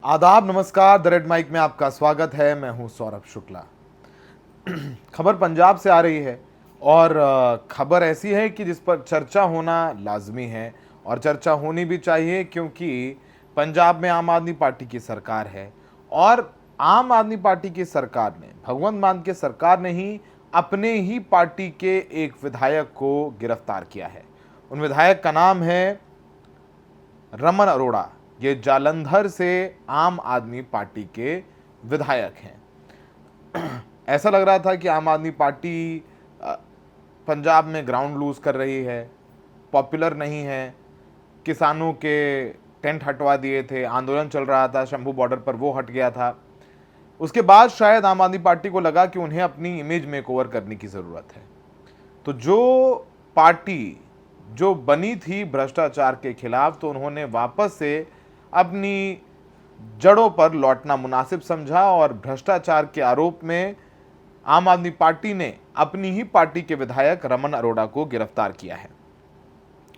आदाब, नमस्कार। The red mic में आपका स्वागत है। मैं हूं सौरभ शुक्ला। खबर पंजाब से आ रही है और खबर ऐसी है कि जिस पर चर्चा होना लाजमी है और चर्चा होनी भी चाहिए, क्योंकि पंजाब में आम आदमी पार्टी की सरकार है और आम आदमी पार्टी की सरकार ने, भगवंत मान के सरकार ने ही अपने ही पार्टी के एक विधायक को गिरफ्तार किया है। उन विधायक का नाम है रमन अरोड़ा। ये जालंधर से आम आदमी पार्टी के विधायक हैं। ऐसा लग रहा था कि आम आदमी पार्टी पंजाब में ग्राउंड लूज कर रही है, पॉपुलर नहीं है। किसानों के टेंट हटवा दिए थे, आंदोलन चल रहा था शंभू बॉर्डर पर, वो हट गया था। उसके बाद शायद आम आदमी पार्टी को लगा कि उन्हें अपनी इमेज मेकओवर करने की ज़रूरत है। तो जो पार्टी जो बनी थी भ्रष्टाचार के खिलाफ, तो उन्होंने वापस से अपनी जड़ों पर लौटना मुनासिब समझा और भ्रष्टाचार के आरोप में आम आदमी पार्टी ने अपनी ही पार्टी के विधायक रमन अरोड़ा को गिरफ्तार किया है।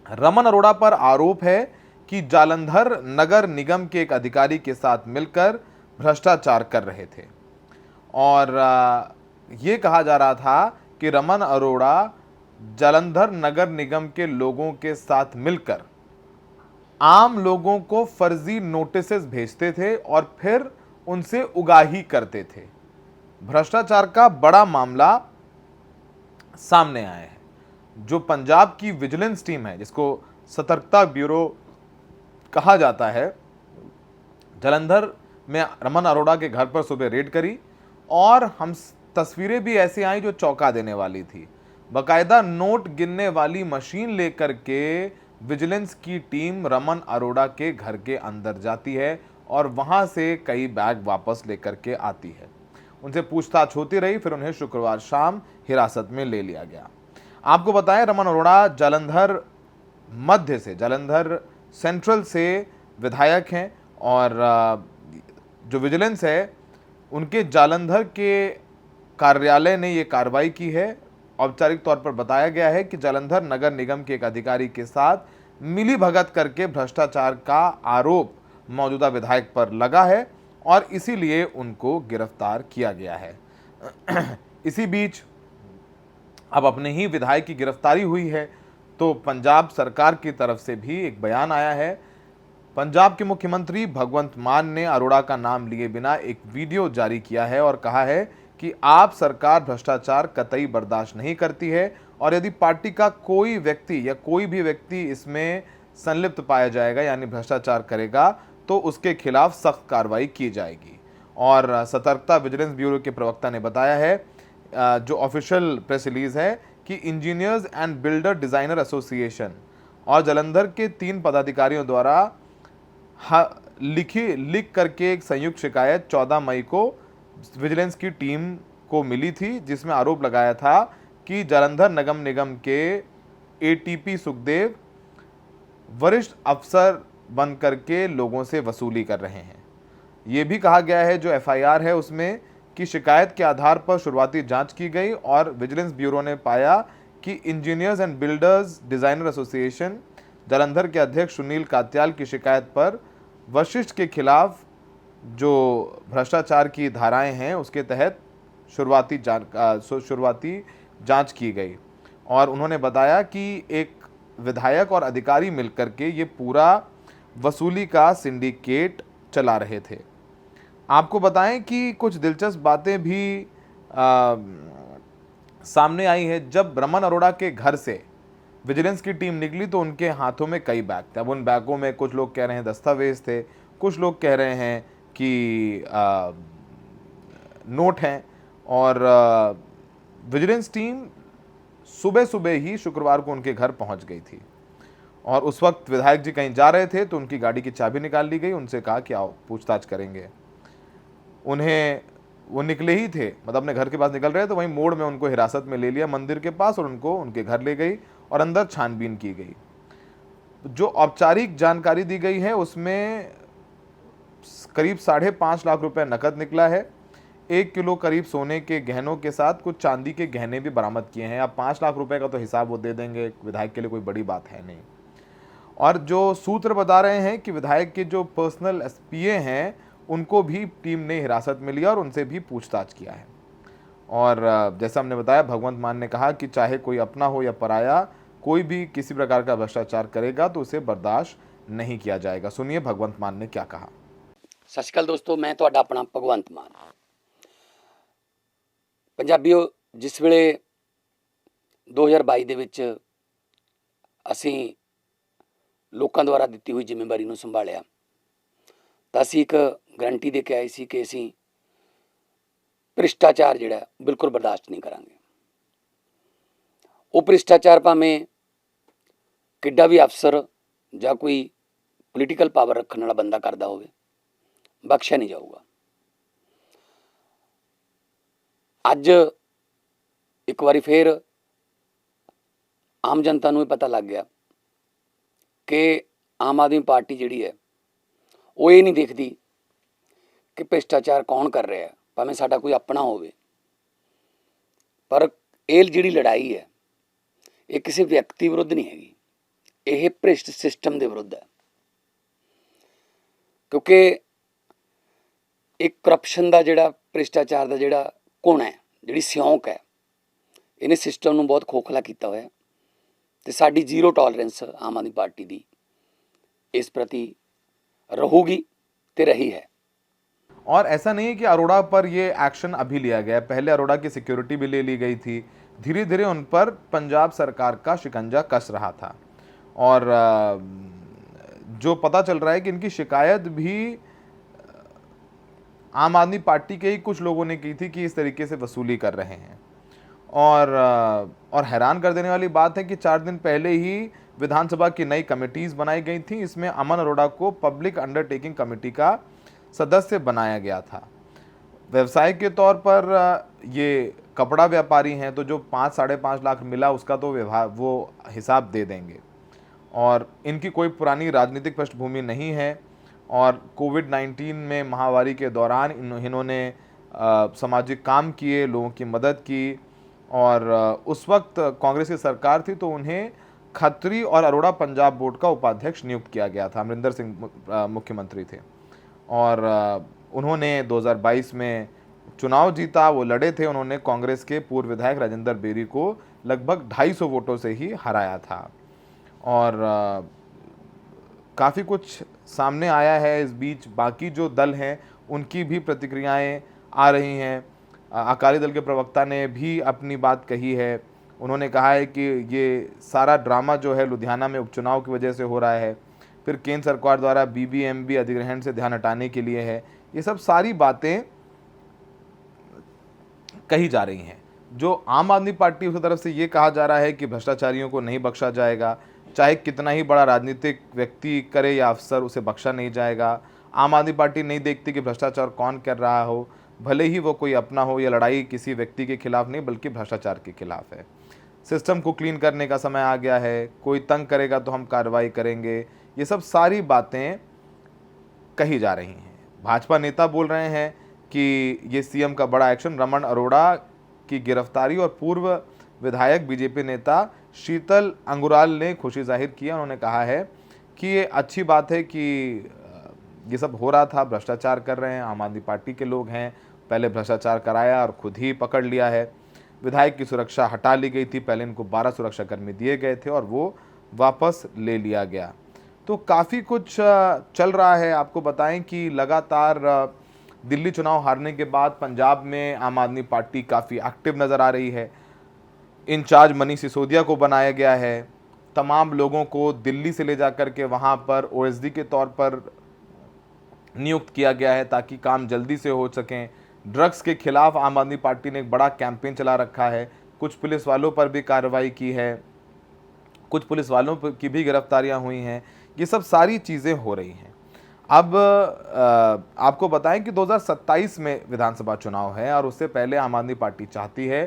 रमन अरोड़ा पर आरोप है कि जालंधर नगर निगम के एक अधिकारी के साथ मिलकर भ्रष्टाचार कर रहे थे और ये कहा जा रहा था कि रमन अरोड़ा जालंधर नगर निगम के लोगों के साथ मिलकर आम लोगों को फर्जी नोटिसेस भेजते थे और फिर उनसे उगाही करते थे। भ्रष्टाचार का बड़ा मामला सामने आया है। जो पंजाब की विजिलेंस टीम है, जिसको सतर्कता ब्यूरो कहा जाता है, जालंधर में रमन अरोड़ा के घर पर सुबह रेड करी और हम तस्वीरें भी ऐसी आई जो चौंका देने वाली थी। बाकायदा नोट गिनने वाली मशीन लेकर के विजिलेंस की टीम रमन अरोड़ा के घर के अंदर जाती है और वहां से कई बैग वापस लेकर के आती है। उनसे पूछताछ होती रही, फिर उन्हें शुक्रवार शाम हिरासत में ले लिया गया। आपको बताएं, रमन अरोड़ा जालंधर मध्य से, जालंधर सेंट्रल से विधायक हैं और जो विजिलेंस है उनके जालंधर के कार्यालय ने ये कार्रवाई की है। औपचारिक तौर पर बताया गया है कि जालंधर नगर निगम के एक अधिकारी के साथ मिली भगत करके भ्रष्टाचार का आरोप मौजूदा विधायक पर लगा है और इसीलिए उनको गिरफ्तार किया गया है। इसी बीच अब अपने ही विधायक की गिरफ्तारी हुई है, तो पंजाब सरकार की तरफ से भी एक बयान आया है। पंजाब के मुख्यमंत्री भगवंत मान ने अरोड़ा का नाम लिए बिना एक वीडियो जारी किया है और कहा है कि आप सरकार भ्रष्टाचार कतई बर्दाश्त नहीं करती है और यदि पार्टी का कोई व्यक्ति या कोई भी व्यक्ति इसमें संलिप्त पाया जाएगा, यानी भ्रष्टाचार करेगा, तो उसके खिलाफ सख्त कार्रवाई की जाएगी। और सतर्कता विजिलेंस ब्यूरो के प्रवक्ता ने बताया है, जो ऑफिशियल प्रेस रिलीज है, कि engineers and builder designer association और जालंधर के 3 पदाधिकारियों द्वारा लिख करके एक संयुक्त शिकायत 14 मई को विजिलेंस की टीम को मिली थी, जिसमें आरोप लगाया था कि जालंधर नगर निगम के एटीपी सुखदेव वरिष्ठ अफसर बन करके लोगों से वसूली कर रहे हैं। ये भी कहा गया है, जो एफआईआर है उसमें, कि शिकायत के आधार पर शुरुआती जांच की गई और विजिलेंस ब्यूरो ने पाया कि engineers and builders designer association Jalandhar के अध्यक्ष सुनील कात्याल की शिकायत पर वशिष्ठ के खिलाफ जो भ्रष्टाचार की धाराएं हैं उसके तहत शुरुआती जांच की गई और उन्होंने बताया कि एक विधायक और अधिकारी मिलकर के ये पूरा वसूली का सिंडिकेट चला रहे थे। आपको बताएं कि कुछ दिलचस्प बातें भी सामने आई है। जब रमन अरोड़ा के घर से विजिलेंस की टीम निकली तो उनके हाथों में कई बैग थे। अब उन बैगों में कुछ लोग कह रहे हैं दस्तावेज थे, कुछ लोग कह रहे हैं कि नोट हैं। और विजिलेंस टीम सुबह सुबह ही शुक्रवार को उनके घर पहुंच गई थी और उस वक्त विधायक जी कहीं जा रहे थे तो उनकी गाड़ी की चाबी निकाल ली गई। उनसे कहा कि आओ पूछताछ करेंगे। वो निकले ही थे, मतलब अपने घर के पास निकल रहे, तो वहीं मोड़ में उनको हिरासत में ले लिया मंदिर के पास और उनको उनके घर ले गई और अंदर छानबीन की गई। जो औपचारिक जानकारी दी गई है उसमें करीब 5.5 लाख रुपए नकद निकला है। 1 किलो करीब सोने के गहनों के साथ कुछ चांदी के गहने भी बरामद किए हैं। अब 5 लाख रुपए का तो हिसाब वो दे देंगे, विधायक के लिए कोई बड़ी बात है नहीं। और जो सूत्र बता रहे हैं कि विधायक के जो पर्सनल एसपीए हैं उनको भी टीम ने हिरासत में लिया और उनसे भी पूछताछ किया है। और जैसा हमने बताया, भगवंत मान ने कहा कि चाहे कोई अपना हो या पराया, कोई भी किसी प्रकार का भ्रष्टाचार करेगा तो उसे बर्दाश्त नहीं किया जाएगा। सुनिए भगवंत मान ने क्या कहा। सत श्री अकाल दोस्तों, मैं ਤੁਹਾਡਾ ਆਪਣਾ ਭਗਵੰਤ ਮਾਨ। ਪੰਜਾਬੀਓ, ਜਿਸ ਵੇਲੇ 2022 ਦੇ ਵਿੱਚ ਅਸੀਂ ਲੋਕਾਂ ਦੁਆਰਾ ਦਿੱਤੀ ਹੋਈ ਜ਼ਿੰਮੇਵਾਰੀ ਨੂੰ ਸੰਭਾਲਿਆ ਤਾਂ ਅਸੀਂ ਇੱਕ ਗਰੰਟੀ ਦੇ ਕੇ ਆਏ ਸੀ ਕਿ ਅਸੀਂ ਭ੍ਰਿਸ਼ਟਾਚਾਰ ਜਿਹੜਾ ਬਿਲਕੁਲ ਬਰਦਾਸ਼ਤ ਨਹੀਂ ਕਰਾਂਗੇ। ਉਹ ਭ੍ਰਿਸ਼ਟਾਚਾਰ ਭਾਵੇਂ ਕਿੱਡਾ ਵੀ ਅਫਸਰ ਜਾਂ ਕੋਈ ਪੋਲੀਟੀਕਲ ਪਾਵਰ ਰੱਖਣ ਵਾਲਾ ਬੰਦਾ ਕਰਦਾ ਹੋਵੇ, ਬਖਸ਼ਿਆ ਨਹੀਂ ਜਾਊਗਾ। ਅੱਜ ਇੱਕ ਵਾਰੀ ਫੇਰ ਆਮ ਜਨਤਾ ਨੂੰ ਇਹ ਪਤਾ ਲੱਗ ਗਿਆ ਕਿ ਆਮ ਆਦਮੀ ਪਾਰਟੀ ਜਿਹੜੀ ਹੈ ਉਹ ਇਹ ਨਹੀਂ ਦੇਖਦੀ ਕਿ ਭ੍ਰਿਸ਼ਟਾਚਾਰ ਕੌਣ ਕਰ ਰਿਹਾ ਹੈ, ਭਾਵੇਂ ਸਾਡਾ ਕੋਈ ਆਪਣਾ ਹੋਵੇ। ਪਰ ਇਹ ਜਿਹੜੀ ਲੜਾਈ ਹੈ ਇਹ ਕਿਸੇ ਵਿਅਕਤੀ ਵਿਰੁੱਧ ਨਹੀਂ ਹੈਗੀ, ਇਹ ਭ੍ਰਿਸ਼ਟ ਸਿਸਟਮ ਦੇ ਵਿਰੁੱਧ ਹੈ। ਕਿਉਂਕਿ ਇੱਕ ਕਰਪਸ਼ਨ ਦਾ ਜਿਹੜਾ ਭ੍ਰਿਸ਼ਟਾਚਾਰ ਦਾ ਜਿਹੜਾ ਘੁਣ ਹੈ, ਜਿਹੜੀ ਸਿਉਂਕ ਹੈ, ਇਹਨੇ ਸਿਸਟਮ ਨੂੰ ਬਹੁਤ ਖੋਖਲਾ ਕੀਤਾ ਹੋਇਆ ਤੇ ਸਾਡੀ ਜ਼ੀਰੋ ਟੋਲਰੈਂਸ ਆਮ ਆਦਮੀ ਪਾर्टी ਦੀ इस प्रति रहूगी ते रही है। और ऐसा नहीं है कि अरोड़ा पर ये एक्शन अभी लिया गया है, पहले अरोड़ा की सिक्योरिटी भी ले ली गई थी। धीरे धीरे उन पर पंजाब सरकार का शिकंजा कस रहा था और जो पता चल रहा है कि इनकी शिकायत भी आम आदमी पार्टी के ही कुछ लोगों ने की थी कि इस तरीके से वसूली कर रहे हैं। और हैरान कर देने वाली बात है कि 4 दिन पहले ही विधानसभा की नई कमेटीज बनाई गई थी। इसमें अमन अरोड़ा को पब्लिक अंडरटेकिंग कमेटी का सदस्य बनाया गया था। व्यवसाय के तौर पर ये कपड़ा व्यापारी हैं, तो जो 5-5.5 लाख मिला उसका तो वो हिसाब दे देंगे। और इनकी कोई पुरानी राजनीतिक पृष्ठभूमि नहीं है और कोविड-19 में महामारी के दौरान इन्होंने सामाजिक काम किए, लोगों की मदद की और उस वक्त कांग्रेस की सरकार थी तो उन्हें खत्री और अरोड़ा पंजाब बोर्ड का उपाध्यक्ष नियुक्त किया गया था। अमरिंदर सिंह मुख्यमंत्री थे और उन्होंने 2022 में चुनाव जीता, वो लड़े थे। उन्होंने कांग्रेस के पूर्व विधायक राजेंद्र बेरी को लगभग 250 वोटों से ही हराया था और काफ़ी कुछ सामने आया है। इस बीच बाकी जो दल हैं उनकी भी प्रतिक्रियाएं आ रही हैं। अकाली दल के प्रवक्ता ने भी अपनी बात कही है। उन्होंने कहा है कि ये सारा ड्रामा जो है लुधियाना में उपचुनाव की वजह से हो रहा है, फिर केंद्र सरकार द्वारा बीबीएमबी अधिग्रहण से ध्यान हटाने के लिए है। ये सब सारी बातें कही जा रही हैं। जो आम आदमी पार्टी की तरफ से ये कहा जा रहा है कि भ्रष्टाचारियों को नहीं बख्शा जाएगा, चाहे कितना ही बड़ा राजनीतिक व्यक्ति करे या अफसर, उसे बख्शा नहीं जाएगा। आम आदमी पार्टी नहीं देखती कि भ्रष्टाचार कौन कर रहा हो, भले ही वो कोई अपना हो। या लड़ाई किसी व्यक्ति के खिलाफ नहीं बल्कि भ्रष्टाचार के खिलाफ है। सिस्टम को क्लीन करने का समय आ गया है, कोई तंग करेगा तो हम कार्रवाई करेंगे। ये सब सारी बातें कही जा रही हैं। भाजपा नेता बोल रहे हैं कि ये सीएम का बड़ा एक्शन, रमन अरोड़ा की गिरफ्तारी और पूर्व विधायक बीजेपी नेता शीतल अंगुराल ने खुशी जाहिर की। उन्होंने कहा है कि ये अच्छी बात है कि ये सब हो रहा था, भ्रष्टाचार कर रहे हैं, आम आदमी पार्टी के लोग हैं, पहले भ्रष्टाचार कराया और खुद ही पकड़ लिया है। विधायक की सुरक्षा हटा ली गई थी, पहले इनको 12 सुरक्षाकर्मी दिए गए थे और वो वापस ले लिया गया। तो काफ़ी कुछ चल रहा है। आपको बताएं कि लगातार दिल्ली चुनाव हारने के बाद पंजाब में आम आदमी पार्टी काफ़ी एक्टिव नज़र आ रही है। इंचार्ज मनीष सिसोदिया को बनाया गया है। तमाम लोगों को दिल्ली से ले जाकर के वहाँ पर ओएसडी के तौर पर नियुक्त किया गया है ताकि काम जल्दी से हो सकें। ड्रग्स के खिलाफ आम आदमी पार्टी ने एक बड़ा कैंपेन चला रखा है। कुछ पुलिस वालों पर भी कार्रवाई की है, कुछ पुलिस वालों की भी गिरफ्तारियां हुई हैं। ये सब सारी चीज़ें हो रही हैं। अब आपको बताएं कि 2027 में विधानसभा चुनाव है और उससे पहले आम आदमी पार्टी चाहती है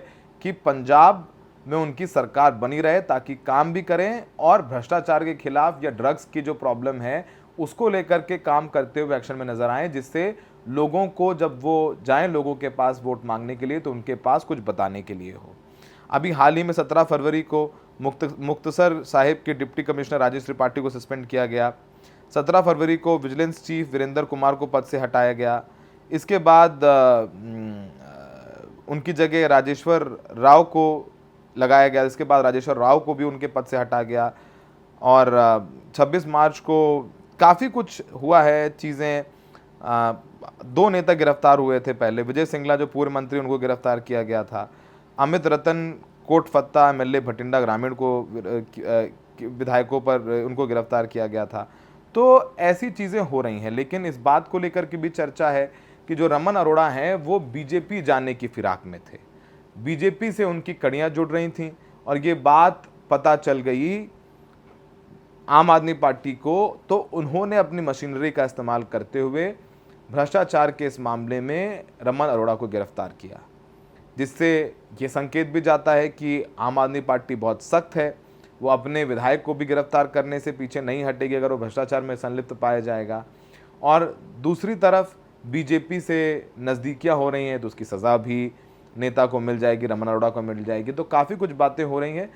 कि पंजाब में उनकी सरकार बनी रहे ताकि काम भी करें और भ्रष्टाचार के खिलाफ या ड्रग्स की जो प्रॉब्लम है उसको लेकर के काम करते हुए एक्शन में नजर आए, जिससे लोगों को जब वो जाएं लोगों के पास वोट मांगने के लिए तो उनके पास कुछ बताने के लिए हो। अभी हाल ही में 17 फरवरी को मुक्तसर साहिब के डिप्टी कमिश्नर राजेश त्रिपाठी को सस्पेंड किया गया। 17 फरवरी को विजिलेंस चीफ वीरेंद्र कुमार को पद से हटाया गया। इसके बाद उनकी जगह राजेश्वर राव को लगाया गया। इसके बाद राजेश्वर राव को भी उनके पद से हटा गया। और 26 मार्च को काफ़ी कुछ हुआ है चीज़ें। 2 नेता गिरफ्तार हुए थे पहले। विजय सिंगला जो पूर्व मंत्री, उनको गिरफ्तार किया गया था। अमित रतन कोटफत्ता एमएलए भटिंडा ग्रामीण को विधायकों पर उनको गिरफ्तार किया गया था। तो ऐसी चीज़ें हो रही हैं। लेकिन इस बात को लेकर के भी चर्चा है कि जो रमन अरोड़ा हैं वो बीजेपी जाने की फिराक में थे, बीजेपी से उनकी कड़ियां जुड़ रही थीं और ये बात पता चल गई आम आदमी पार्टी को, तो उन्होंने अपनी मशीनरी का इस्तेमाल करते हुए भ्रष्टाचार के इस मामले में रमन अरोड़ा को गिरफ्तार किया, जिससे ये संकेत भी जाता है कि आम आदमी पार्टी बहुत सख्त है। वो अपने विधायक को भी गिरफ्तार करने से पीछे नहीं हटेगी अगर वो भ्रष्टाचार में संलिप्त पाया जाएगा। और दूसरी तरफ बीजेपी से नज़दीकियाँ हो रही हैं तो उसकी सज़ा भी नेता को मिल जाएगी, रमन अरोड़ा को मिल जाएगी। तो काफ़ी कुछ बातें हो रही हैं।